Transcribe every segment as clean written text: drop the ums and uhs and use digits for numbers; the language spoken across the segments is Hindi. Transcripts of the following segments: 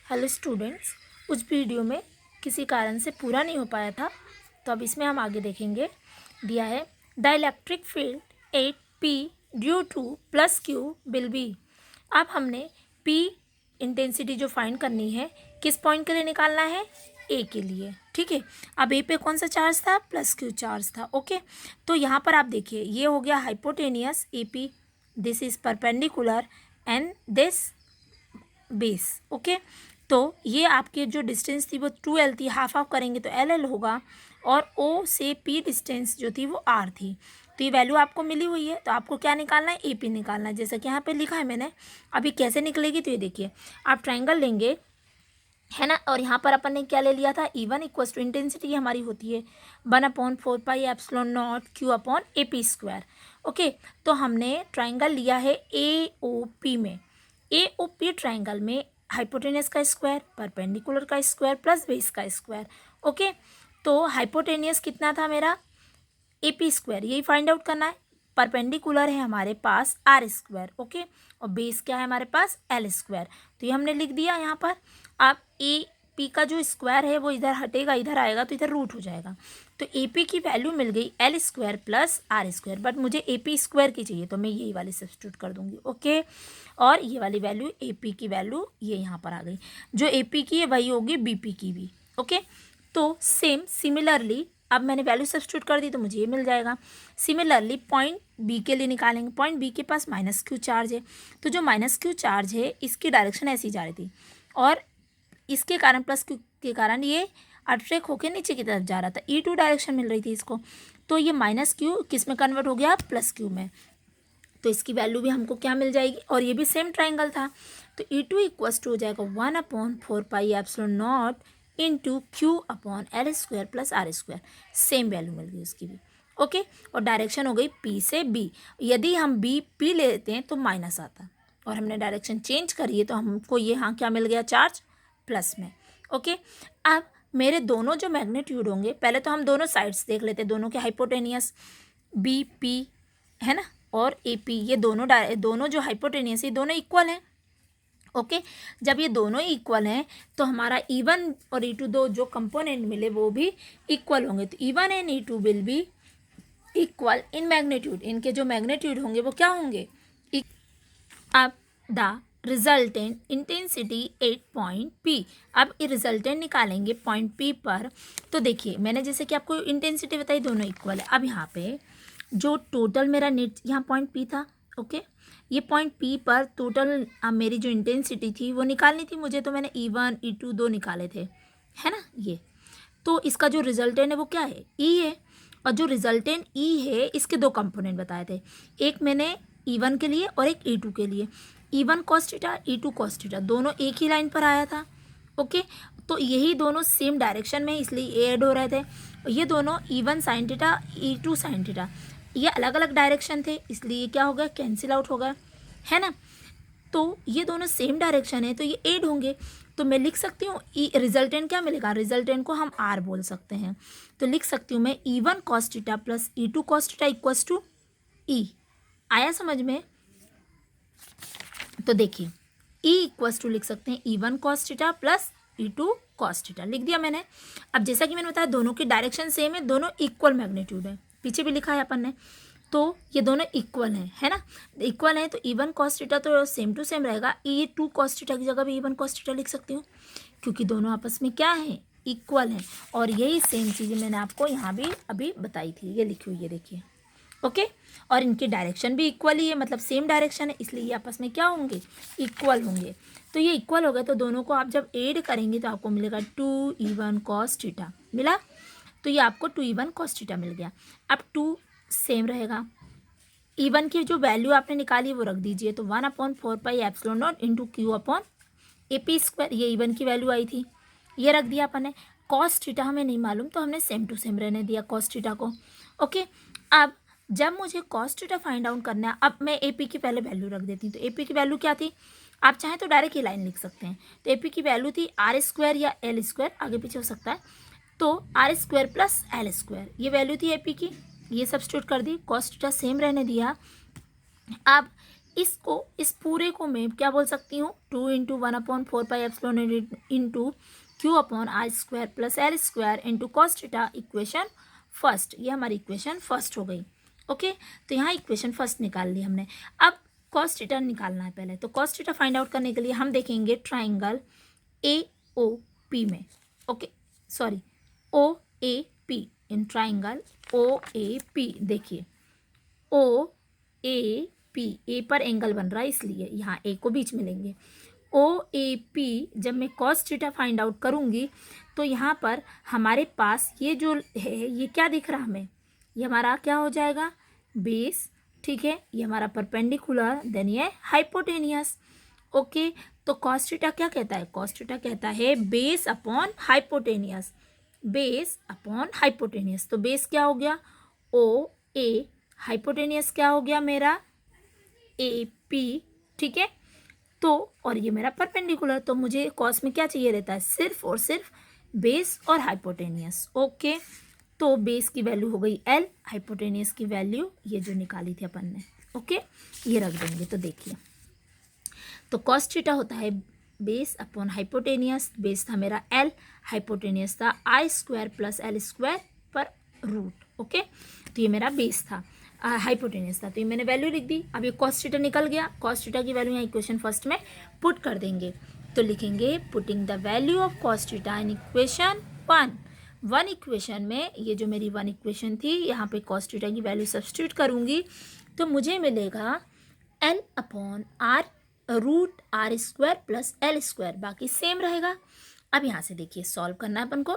हेलो स्टूडेंट्स, उस वीडियो में किसी कारण से पूरा नहीं हो पाया था, तो अब इसमें हम आगे देखेंगे। दिया है the electric field 8P due two plus Q will be. अब हमने P इंटेंसिटी जो फाइंड करनी है किस पॉइंट के लिए निकालना है, ए के लिए। ठीक है, अब ए पे कौन सा चार्ज था, प्लस क्यू चार्ज था। ओके, तो यहाँ पर आप देखिए ये हो गया hypotenuse A P, this is perpendicular and this base. Okay, तो ये आपके जो डिस्टेंस थी वो 2L थी, हाफ हाफ करेंगे तो LL होगा, और O से P डिस्टेंस जो थी वो R थी। तो ये वैल्यू आपको मिली हुई है, तो आपको क्या निकालना है, AP निकालना है, जैसा कि यहाँ पे लिखा है मैंने। अभी कैसे निकलेगी, तो ये देखिए, आप ट्राइंगल लेंगे है ना, और यहाँ पर अपन ने क्या ले लिया था, E1 इक्वल टू इंटेंसिटी हमारी होती है 1/4πε0 Q/AP²। ओके, तो हमने ट्राइंगल लिया है AOP में। AOP ट्राइंगल में हाइपोटेनियस का स्क्वायर, परपेंडिकुलर का स्क्वायर प्लस बेस का स्क्वायर। ओके, तो हाइपोटेनियस कितना था मेरा, AP², यही फाइंड आउट करना है। परपेंडिकुलर है हमारे पास R²। ओके, और बेस क्या है हमारे पास, L²। तो ये हमने लिख दिया यहाँ पर। अब AP का जो स्क्वायर है वो इधर हटेगा, इधर आएगा तो इधर रूट हो जाएगा। तो AP की वैल्यू मिल गई L² प्लस R², बट मुझे AP² की चाहिए, तो मैं यही वाली सब्स्टिट्यूट कर दूंगी। ओके, और ये वाली वैल्यू AP की वैल्यू ये यहाँ पर आ गई, जो AP की है वही होगी BP की भी। ओके, तो सिमिलरली अब मैंने वैल्यू सब्स्टिट्यूट कर दी तो मुझे ये मिल जाएगा। सिमिलरली पॉइंट बी के लिए निकालेंगे, पॉइंट बी के पास माइनस क्यू चार्ज है, तो जो माइनस क्यू चार्ज है इसकी डायरेक्शन ऐसी जा रही थी, और इसके कारण प्लस क्यू के कारण ये अट्रैक्ट होकर नीचे की तरफ जा रहा था, E2 डायरेक्शन मिल रही थी इसको। तो ये माइनस क्यू किस में कन्वर्ट हो गया, प्लस क्यू में, तो इसकी वैल्यू भी हमको क्या मिल जाएगी, और ये भी सेम ट्राइंगल था, तो E2 इक्वल्स टू हो जाएगा 1/4πε0 into Q/L² plus R²। Same value मिल गई उसकी भी। ओके, और डायरेक्शन हो गई P से B। यदि हम P लेते हैं तो माइनस आता, और हमने डायरेक्शन चेंज करी है तो हमको ये हाँ क्या मिल गया, चार्ज प्लस में। ओके, अब मेरे दोनों जो मैग्नीट्यूड होंगे, पहले तो हम दोनों साइड्स देख लेते हैं, दोनों के हाइपोटेनियस BP है ना, और AP, ये दोनों जो हाइपोटेनियस, ये दोनों इक्वल हैं। ओके, जब ये दोनों ही इक्वल हैं तो हमारा E1 और E2 दो जो कंपोनेंट मिले वो भी इक्वल होंगे, तो E1 and E2 will be equal in magnitude. इनके जो मैग्नीट्यूड होंगे वो क्या होंगे, अब the resultant intensity at point P। अब ये रिजल्टेंट निकालेंगे पॉइंट P पर, तो देखिए मैंने जैसे कि आपको इंटेंसिटी बताई, दोनों इक्वल है। अब यहाँ पे जो टोटल मेरा नेट यहाँ पॉइंट P था, ओके, ये पॉइंट P पर टोटल मेरी जो इंटेंसिटी थी वो निकालनी थी मुझे, तो मैंने E1 E2 दो निकाले थे, है ना ये। तो इसका जो रिजल्टेंट है वो क्या है, E है, और जो रिजल्टेंट E है इसके दो कंपोनेंट बताए थे, एक मैंने E1 के लिए और एक E2 के लिए। E1 cos theta, E2 cos theta, दोनों एक ही लाइन पर आया था। ओके, तो यही दोनों सेम डायरेक्शन में इसलिए ऐड हो रहे थे। ये दोनों E1 sin theta, E2 sin theta, ये अलग अलग डायरेक्शन थे, इसलिए क्या हो गया, कैंसिल आउट हो गया, है ना। तो ये दोनों सेम डायरेक्शन है तो ये ऐड होंगे, तो मैं लिख सकती हूँ रिजल्टेंट क्या मिलेगा, रिजल्टेंट को हम R बोल सकते हैं। तो लिख सकती हूँ मैं E1 cos theta plus E2 cos theta equals to E। आया समझ में, तो देखिए E इक्वल्स टू लिख सकते हैं E1 cos theta plus E2 cos theta, लिख दिया मैंने। अब जैसा कि मैंने बताया दोनों की डायरेक्शन सेम है, दोनों इक्वल मैग्नीट्यूड है, पीछे भी लिखा है अपन ने, तो ये दोनों इक्वल हैं, है ना, इक्वल हैं, तो E1 cos थीटा तो सेम टू सेम रहेगा, E2 cos थीटा की जगह भी E1 cos थीटा लिख सकती हूँ, क्योंकि दोनों आपस में क्या है, इक्वल हैं। और यही सेम चीज़ें मैंने आपको यहाँ भी अभी बताई थी, ये लिखी हुई है देखिए। ओके, और इनकी डायरेक्शन भी इक्वल ही है, मतलब सेम डायरेक्शन है, इसलिए ये आपस में क्या होंगे, इक्वल होंगे। तो ये इक्वल हो गए, तो दोनों को आप जब ऐड करेंगे तो आपको मिलेगा 2E1 cos थीटा मिला, तो ये आपको 2E1 cos थीटा मिल गया। अब 2 सेम रहेगा, E1 की जो वैल्यू आपने निकाली वो रख दीजिए, तो 1/4πε0 इंटू Q/AP², ये E1 की वैल्यू आई थी, ये रख दिया अपन ने। cos थीटा हमें नहीं मालूम तो हमने सेम टू सेम रहने दिया cos थीटा को। ओके, अब जब मुझे cos थीटा फाइंड आउट करना है, अब मैं AP की पहले वैल्यू रख देती हूँ, तो AP की वैल्यू क्या थी, आप चाहें तो डायरेक्ट ये लाइन लिख सकते हैं, तो AP की वैल्यू थी R² या L², आगे पीछे हो सकता है, तो R² प्लस L², ये वैल्यू थी AP की, ये सब्स्टिट्यूट कर दी, cos थीटा सेम रहने दिया। अब इसको इस पूरे को मैं क्या बोल सकती हूँ 2 into 1/4πε into Q/r² plus L² into cos theta equation first. ये हमारी इक्वेशन फर्स्ट हो गई। ओके, तो यहाँ इक्वेशन फर्स्ट निकाल ली हमने। अब कॉस थीटा निकालना है पहले। तो कॉस थीटा फाइंड आउट करने के लिए हम देखेंगे ट्राइंगल AOP में। Okay sorry OAP, in triangle OAP देखिए OAP, ए पर एंगल बन रहा है इसलिए यहाँ ए को बीच में लेंगे। OAP जब मैं कॉस थीटा फाइंड आउट करूँगी तो यहाँ पर हमारे पास ये जो है ये क्या दिख रहा हमें, ये हमारा क्या हो जाएगा बेस। ठीक है, ये हमारा परपेंडिकुलर, देन ये हाइपोटेनियस। ओके, तो कॉस थीटा क्या कहता है, कॉस थीटा कहता है base upon hypotenuse, base upon hypotenuse. तो बेस क्या हो गया OA, हाइपोटेनियस क्या हो गया मेरा AP। ठीक है, तो और ये मेरा परपेंडिकुलर, तो मुझे कॉस में क्या चाहिए रहता है सिर्फ और सिर्फ बेस और हाइपोटेनियस। ओके, तो बेस की वैल्यू हो गई L, हाइपोटेनियस की वैल्यू ये जो निकाली थी अपन ने। ओके, ये रख देंगे। तो देखिए, तो कॉस थीटा होता है बेस अपॉन हाइपोटेनियस, बेस था मेरा L, हाइपोटेनियस था I² प्लस L² पर रूट। ओके, तो ये मेरा बेस था, हाइपोटेनियस था, तो ये मैंने वैल्यू लिख दी। अब ये कॉस थीटा निकल गया, कॉस थीटा की वैल्यू यहाँ इक्वेशन फर्स्ट में पुट कर देंगे। तो लिखेंगे putting the value of cos theta in equation 1 equation में, ये जो मेरी 1 इक्वेशन थी यहाँ पे कॉस थीटा की वैल्यू सब्स्टिट्यूट करूँगी तो मुझे मिलेगा L/r root R² plus L², बाकी सेम रहेगा। अब यहाँ से देखिए सॉल्व करना है अपन को,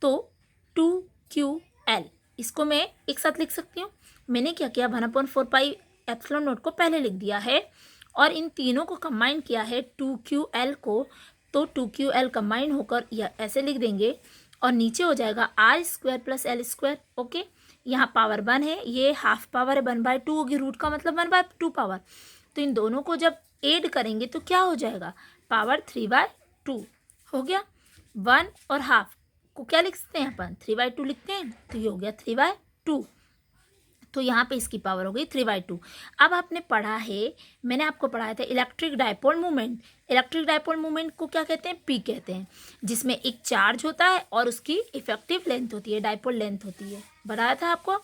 तो 2QL इसको मैं एक साथ लिख सकती हूँ। मैंने क्या किया 1/4πε0 को पहले लिख दिया है और इन तीनों को कंबाइन किया है 2QL को, तो 2QL कंबाइन होकर या ऐसे लिख देंगे और नीचे हो जाएगा R² प्लस L²। ओके, यहाँ पावर 1 है, ये हाफ पावर है 1/2 होगी, रूट का मतलब 1/2 पावर, तो इन दोनों को जब ऐड करेंगे तो क्या हो जाएगा पावर 3/2 हो गया। 1 और हाफ को क्या लिखते हैं अपन 3/2 लिखते हैं, तो ये हो गया 3/2। तो यहाँ पे इसकी पावर हो गई 3/2। अब आपने पढ़ा है, मैंने आपको पढ़ाया था electric dipole movement. Electric dipole movement को क्या कहते हैं P कहते हैं, जिसमें एक चार्ज होता है और उसकी इफेक्टिव लेंथ होती है, डायपोल लेंथ होती है, बताया था आपको।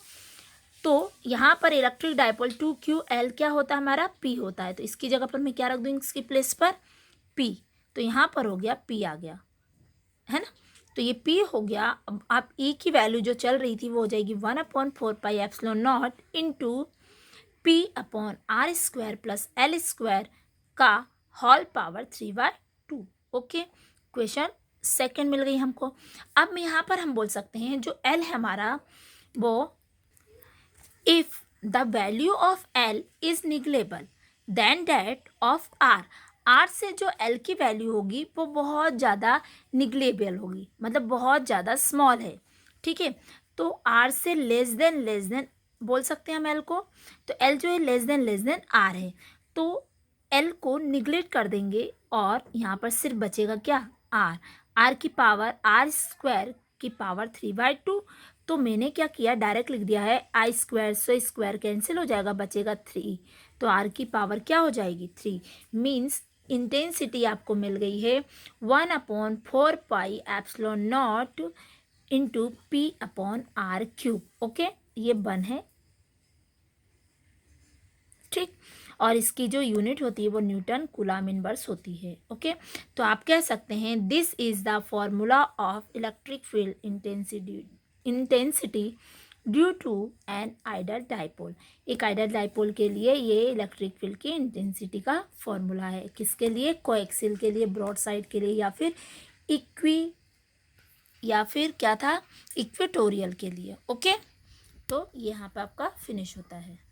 तो यहाँ पर इलेक्ट्रिक डायपोल 2QL क्या होता है हमारा P होता है, तो इसकी जगह पर मैं क्या रख दूँ इसकी प्लेस पर P, तो यहाँ पर हो गया P आ गया है ना, तो ये P हो गया। अब आप E की वैल्यू जो चल रही थी वो हो जाएगी 1/4πε0 इंटू P/r² प्लस L² का whole power 3/2। Okay, question second मिल गई हमको। अब मैं यहाँ पर हम बोल सकते हैं जो L है हमारा वो if the value of L is negligible than that of R, R से जो L की वैल्यू होगी वो बहुत ज़्यादा निगलेबल होगी, मतलब बहुत ज़्यादा स्मॉल है। ठीक है, तो R से लेस देन बोल सकते हैं हम L को, तो L जो है लेस देन R है, तो L को निगलेक्ट कर देंगे और यहाँ पर सिर्फ बचेगा क्या R की पावर R² की पावर 3/2। तो मैंने क्या किया डायरेक्ट लिख दिया है I² से स्क्वायर कैंसिल हो जाएगा, बचेगा 3, तो R की पावर क्या हो जाएगी 3। मीन्स इंटेंसिटी आपको मिल गई है 1/4πε0 इंटू P/r³ ओके, ये 1 है। ठीक, और इसकी जो यूनिट होती है वो न्यूटन कूलम इनवर्स होती है। ओके, तो आप कह सकते हैं this is the formula of electric field intensity due to an ideal dipole. एक आइडल डाइपोल के लिए ये इलेक्ट्रिक फील्ड की इंटेंसिटी का फॉर्मूला है, किसके लिए कोएक्सियल के लिए, ब्रॉड साइड के लिए, या फिर क्या था इक्वेटोरियल के लिए। ओके, तो यहाँ पे आपका फिनिश होता है।